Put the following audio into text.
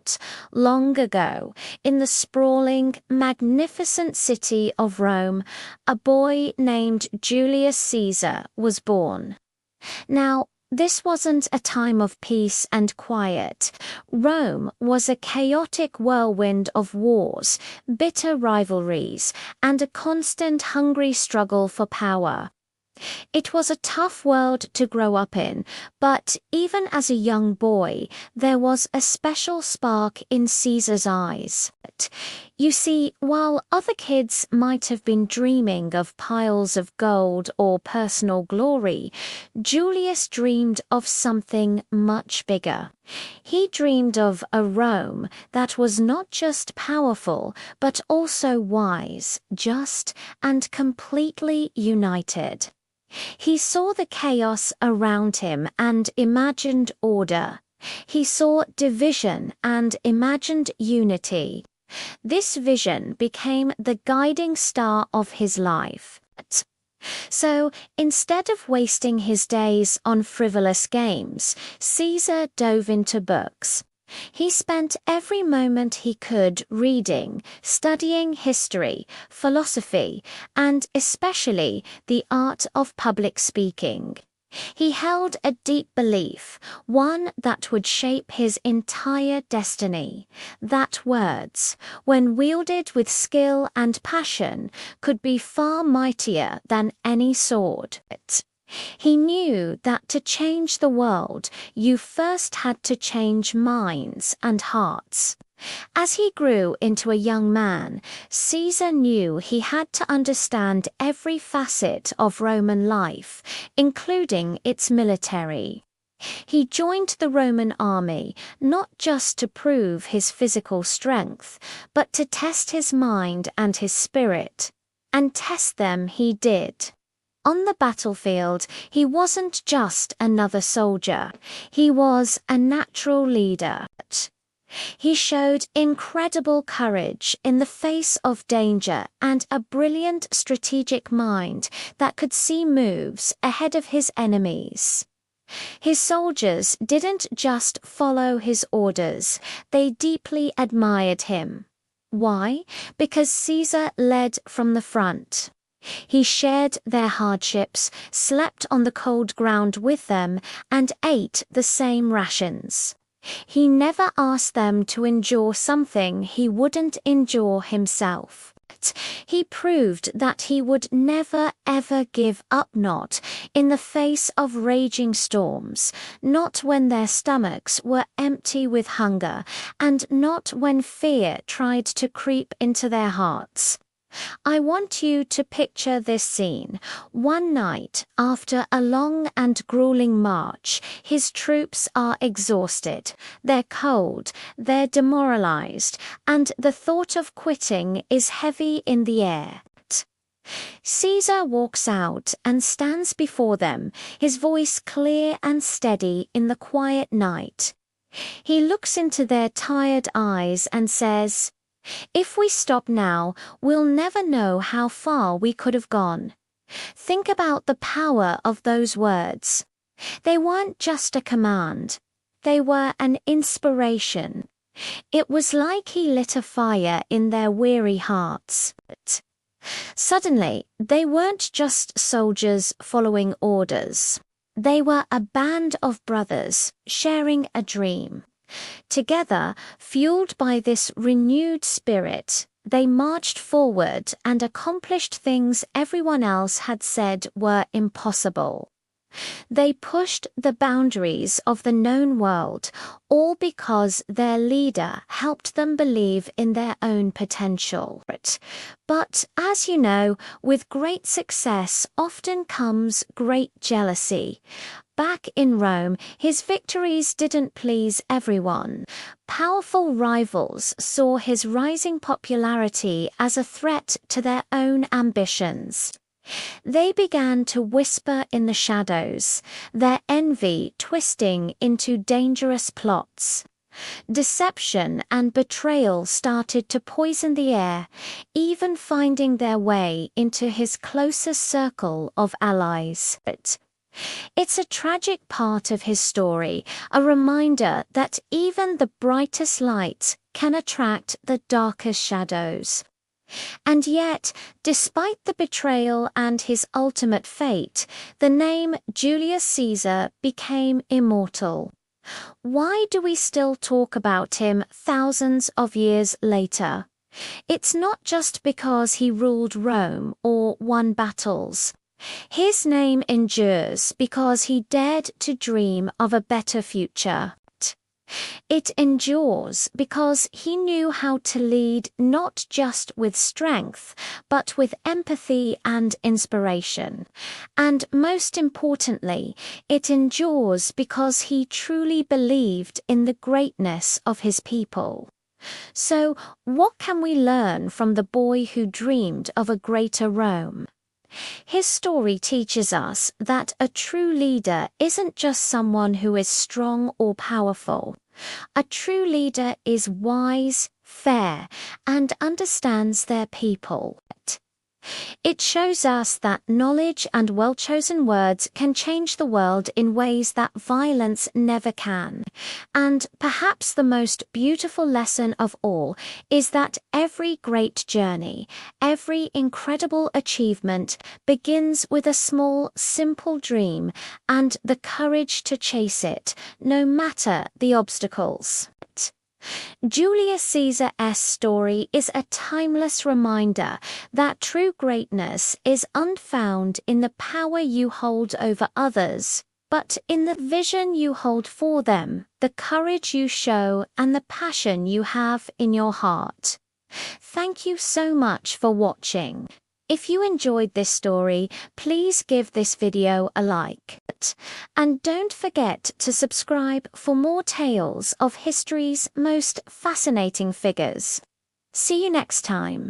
not long ago, in the sprawling, magnificent city of Rome, a boy named Julius Caesar was born. Now, this wasn't a time of peace and quiet. Rome was a chaotic whirlwind of wars, bitter rivalries, and a constant hungry struggle for power. It was a tough world to grow up in, but even as a young boy, there was a special spark in Caesar's eyes. You see, while other kids might have been dreaming of piles of gold or personal glory, Julius dreamed of something much bigger. He dreamed of a Rome that was not just powerful, but also wise, just, and completely united. He saw the chaos around him and imagined order. He saw division and imagined unity. This vision became the guiding star of his life. So, instead of wasting his days on frivolous games, Caesar dove into books. He spent every moment he could reading, studying history, philosophy, and especially the art of public speaking. He held a deep belief, one that would shape his entire destiny, that words, when wielded with skill and passion, could be far mightier than any sword. He knew that to change the world, you first had to change minds and hearts. As he grew into a young man, Caesar knew he had to understand every facet of Roman life, including its military. He joined the Roman army not just to prove his physical strength, but to test his mind and his spirit. And test them he did. On the battlefield, he wasn't just another soldier. He was a natural leader. He showed incredible courage in the face of danger and a brilliant strategic mind that could see moves ahead of his enemies. His soldiers didn't just follow his orders, they deeply admired him. Why? Because Caesar led from the front. He shared their hardships, slept on the cold ground with them, and ate the same rations. He never asked them to endure something he wouldn't endure himself. He proved that he would never ever give up, not in the face of raging storms, not when their stomachs were empty with hunger, and not when fear tried to creep into their hearts. I want you to picture this scene. One night, after a long and grueling march, his troops are exhausted, they're cold, they're demoralized, and the thought of quitting is heavy in the air. Caesar walks out and stands before them, his voice clear and steady in the quiet night. He looks into their tired eyes and says, "If we stop now, we'll never know how far we could have gone." Think about the power of those words. They weren't just a command. They were an inspiration. It was like he lit a fire in their weary hearts. Suddenly, they weren't just soldiers following orders. They were a band of brothers sharing a dream. Together, fueled by this renewed spirit, they marched forward and accomplished things everyone else had said were impossible. They pushed the boundaries of the known world, all because their leader helped them believe in their own potential. But, as you know, with great success often comes great jealousy. Back in Rome, his victories didn't please everyone. Powerful rivals saw his rising popularity as a threat to their own ambitions. They began to whisper in the shadows, their envy twisting into dangerous plots. Deception and betrayal started to poison the air, even finding their way into his closest circle of allies. It's a tragic part of his story, a reminder that even the brightest lights can attract the darkest shadows. And yet, despite the betrayal and his ultimate fate, the name Julius Caesar became immortal. Why do we still talk about him thousands of years later? It's not just because he ruled Rome or won battles. His name endures because he dared to dream of a better future. It endures because he knew how to lead not just with strength, but with empathy and inspiration. And most importantly, it endures because he truly believed in the greatness of his people. So, what can we learn from the boy who dreamed of a greater Rome? His story teaches us that a true leader isn't just someone who is strong or powerful. A true leader is wise, fair, and understands their people. It shows us that knowledge and well-chosen words can change the world in ways that violence never can. And perhaps the most beautiful lesson of all is that every great journey, every incredible achievement begins with a small, simple dream and the courage to chase it, no matter the obstacles. Julius Caesar's story is a timeless reminder that true greatness is unfound in the power you hold over others, but in the vision you hold for them, the courage you show, and the passion you have in your heart. Thank you so much for watching. If you enjoyed this story, please give this video a like. And don't forget to subscribe for more tales of history's most fascinating figures. See you next time.